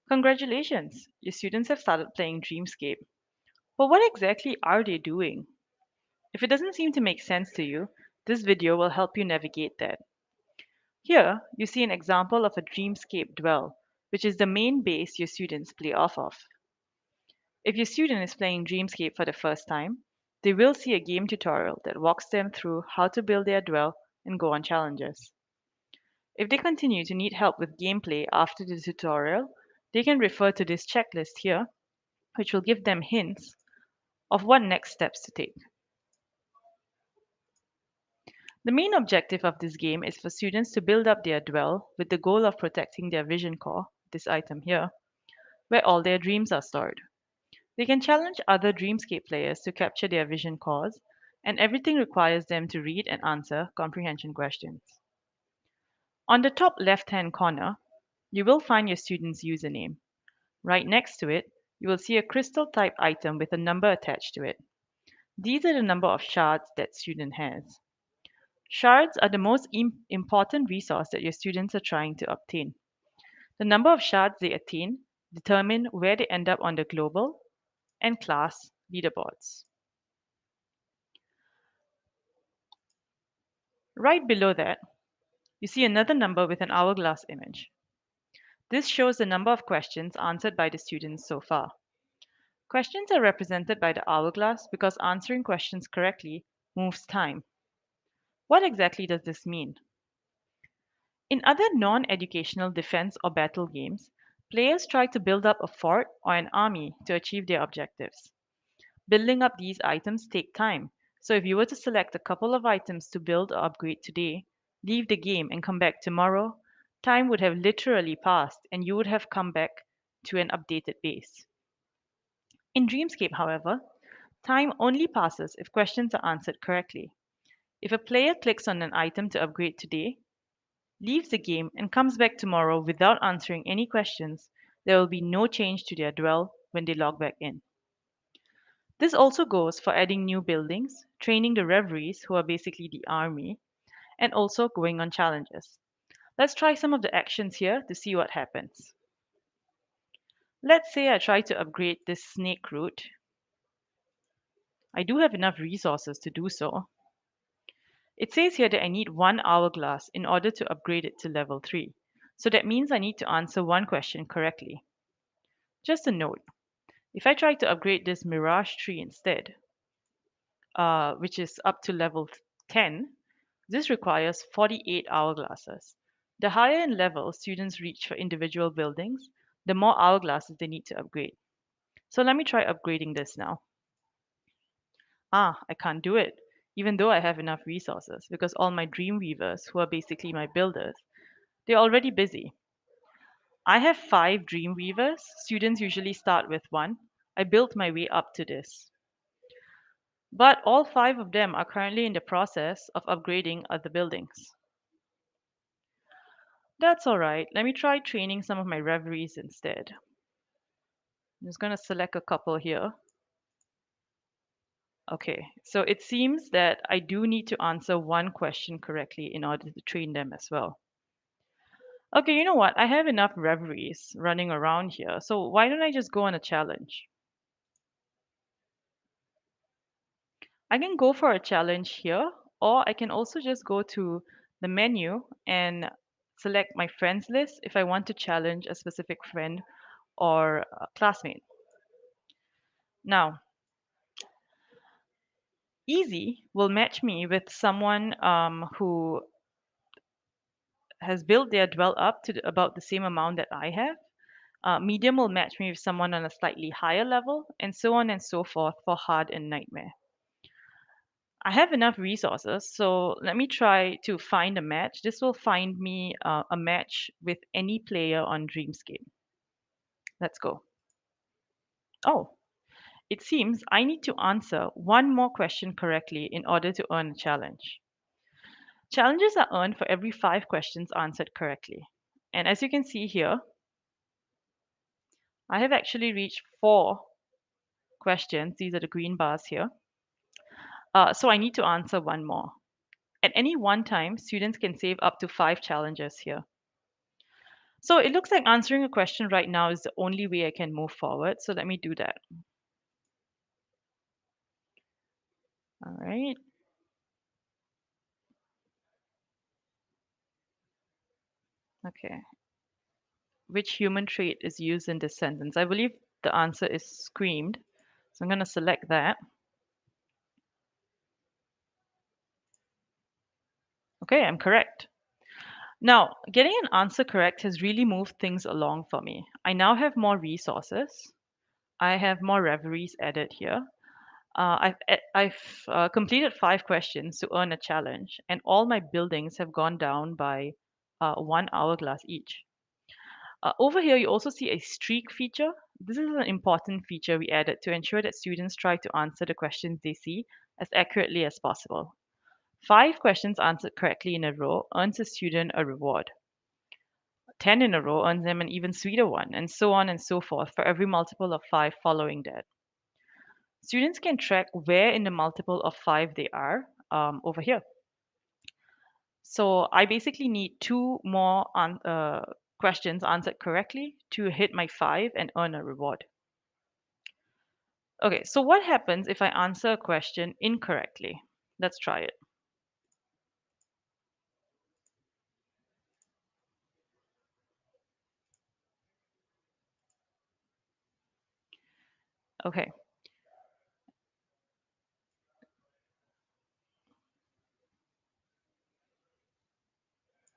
Congratulations! Your students have started playing Dreamscape. But what exactly are they doing? If it doesn't seem to make sense to you, this video will help you navigate that. Here, you see an example of a Dreamscape Dwell, which is the main base your students play off of. If your student is playing Dreamscape for the first time, they will see a game tutorial that walks them through how to build their dwell and go on challenges. If they continue to need help with gameplay after the tutorial, they can refer to this checklist here, which will give them hints of what next steps to take. The main objective of this game is for students to build up their dwell with the goal of protecting their vision core, this item here, where all their dreams are stored. They can challenge other Dreamscape players to capture their vision cores, and everything requires them to read and answer comprehension questions. On the top left-hand corner, you will find your student's username. Right next to it, you will see a crystal type item with a number attached to it. These are the number of shards that student has. Shards are the most important resource that your students are trying to obtain. The number of shards they attain determine where they end up on the global and class leaderboards. Right below that, you see another number with an hourglass image. This shows the number of questions answered by the students so far. Questions are represented by the hourglass because answering questions correctly moves time. What exactly does this mean? In other non educational defense or battle games, players try to build up a fort or an army to achieve their objectives. Building up these items take time, so if you were to select a couple of items to build or upgrade today, leave the game and come back tomorrow, time would have literally passed and you would have come back to an updated base. In Dreamscape, however, time only passes if questions are answered correctly. If a player clicks on an item to upgrade today, leaves the game, and comes back tomorrow without answering any questions, there will be no change to their dwell when they log back in. This also goes for adding new buildings, training the reveries, who are basically the army, and also going on challenges. Let's try some of the actions here to see what happens. Let's say I try to upgrade this snake route. I do have enough resources to do so. It says here that I need one hourglass in order to upgrade it to level 3. So that means I need to answer one question correctly. Just a note, if I try to upgrade this mirage tree instead, which is up to level 10, this requires 48 hourglasses. The higher in level students reach for individual buildings, the more hourglasses they need to upgrade. So let me try upgrading this now. I can't do it, even though I have enough resources, because all my dream weavers, who are basically my builders, they're already busy. I have 5 dream weavers. Students usually start with 1. I built my way up to this. But all 5 of them are currently in the process of upgrading other buildings. That's alright. Let me try training some of my reveries instead. I'm just going to select a couple here. Okay, so it seems that I do need to answer one question correctly in order to train them as well. Okay, you know what? I have enough reveries running around here, so why don't I just go on a challenge? I can go for a challenge here, or I can also just go to the menu and select my friends list if I want to challenge a specific friend or a classmate. Now, easy will match me with someone who has built their dwell up to about the same amount that I have. Medium will match me with someone on a slightly higher level, and so on and so forth for hard and nightmare. I have enough resources, so let me try to find a match. This will find me a match with any player on Dreamscape. Let's go. Oh, it seems I need to answer one more question correctly in order to earn a challenge. Challenges are earned for every 5 questions answered correctly. And as you can see here, I have actually reached 4 questions. These are the green bars here. So I need to answer one more. At any one time, students can save up to 5 challenges here. So it looks like answering a question right now is the only way I can move forward. So let me do that. All right. Okay. Which human trait is used in this sentence? I believe the answer is screamed. So I'm going to select that. Okay, I'm correct. Now, getting an answer correct has really moved things along for me. I now have more resources. I have more reveries added here. I've completed 5 questions to earn a challenge, and all my buildings have gone down by 1 hourglass each. Over here, you also see a streak feature. This is an important feature we added to ensure that students try to answer the questions they see as accurately as possible. 5 questions answered correctly in a row earns a student a reward. 10 in a row earns them an even sweeter one, and so on and so forth for every multiple of 5 following that. Students can track where in the multiple of 5 they are over here. So I basically need 2 more questions answered correctly to hit my 5 and earn a reward. Okay, so what happens if I answer a question incorrectly? Let's try it. Okay,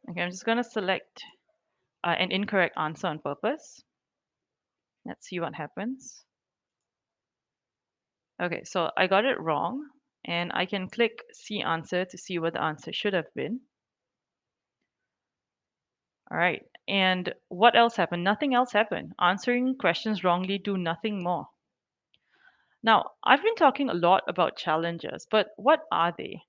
okay, I'm just going to select an incorrect answer on purpose. Let's see what happens. Okay, so I got it wrong, and I can click see answer to see what the answer should have been. All right, and what else happened? Nothing else happened. Answering questions wrongly do nothing more. Now, I've been talking a lot about challenges, but what are they?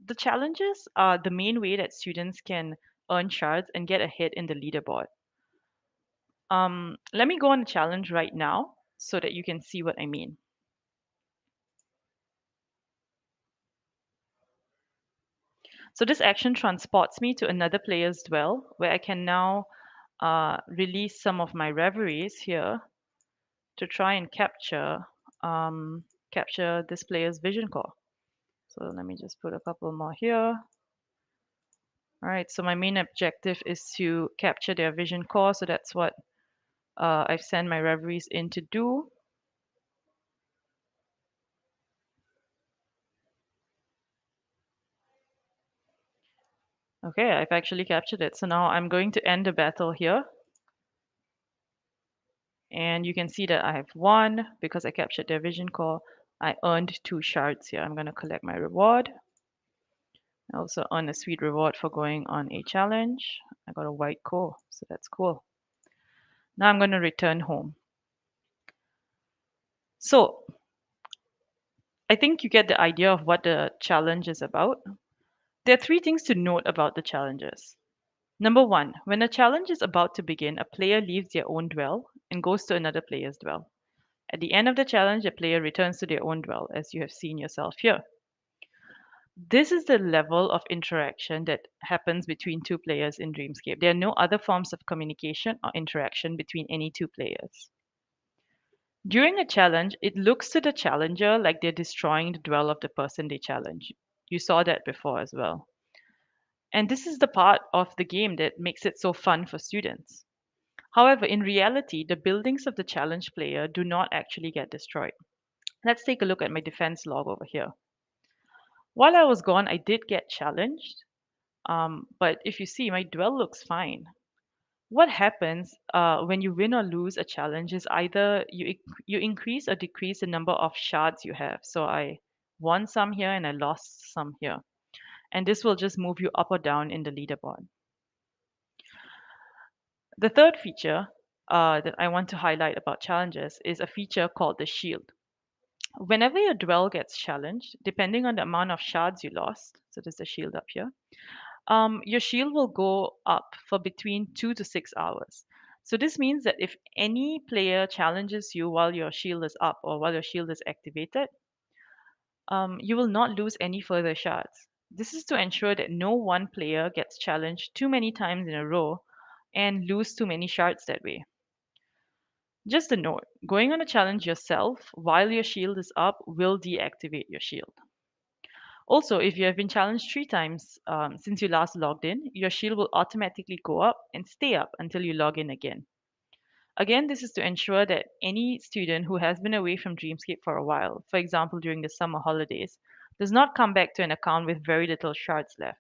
The challenges are the main way that students can earn shards and get ahead in the leaderboard. Let me go on a challenge right now so that you can see what I mean. So this action transports me to another player's dwell where I can now release some of my reveries here to try and capture this player's vision core. So let me just put a couple more here. All right, so my main objective is to capture their vision core, so that's what I've sent my reveries in to do. Okay, I've actually captured it. So now I'm going to end the battle here. And you can see that I have won because I captured their vision core. I earned 2 shards here. I'm going to collect my reward. I also earn a sweet reward for going on a challenge. I got a white core, so that's cool. Now I'm going to return home. So I think you get the idea of what the challenge is about. There are 3 things to note about the challenges. Number 1, when a challenge is about to begin, a player leaves their own dwell and goes to another player's dwell. At the end of the challenge, a player returns to their own dwell, as you have seen yourself here. This is the level of interaction that happens between 2 players in Dreamscape. There are no other forms of communication or interaction between any 2 players. During a challenge, it looks to the challenger like they're destroying the dwell of the person they challenge. You saw that before as well. And this is the part of the game that makes it so fun for students. However, in reality, the buildings of the challenge player do not actually get destroyed. Let's take a look at my defense log over here. While I was gone, I did get challenged, but if you see, my dwell looks fine. What happens when you win or lose a challenge is either you increase or decrease the number of shards you have. So I won some here and I lost some here. And this will just move you up or down in the leaderboard. The third feature that I want to highlight about challenges is a feature called the shield. Whenever your dwell gets challenged, depending on the amount of shards you lost, so there's a shield up here, your shield will go up for between 2 to 6 hours. So this means that if any player challenges you while your shield is up or while your shield is activated, you will not lose any further shards. This is to ensure that no one player gets challenged too many times in a row and lose too many shards that way. Just a note, going on a challenge yourself while your shield is up will deactivate your shield. Also, if you have been challenged 3 times since you last logged in, your shield will automatically go up and stay up until you log in again. Again, this is to ensure that any student who has been away from Dreamscape for a while, for example during the summer holidays, does not come back to an account with very little shards left.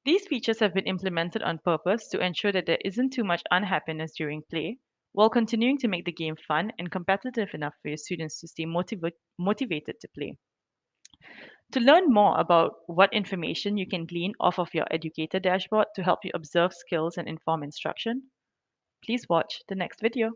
These features have been implemented on purpose to ensure that there isn't too much unhappiness during play, while continuing to make the game fun and competitive enough for your students to stay motivated to play. To learn more about what information you can glean off of your educator dashboard to help you observe skills and inform instruction, please watch the next video.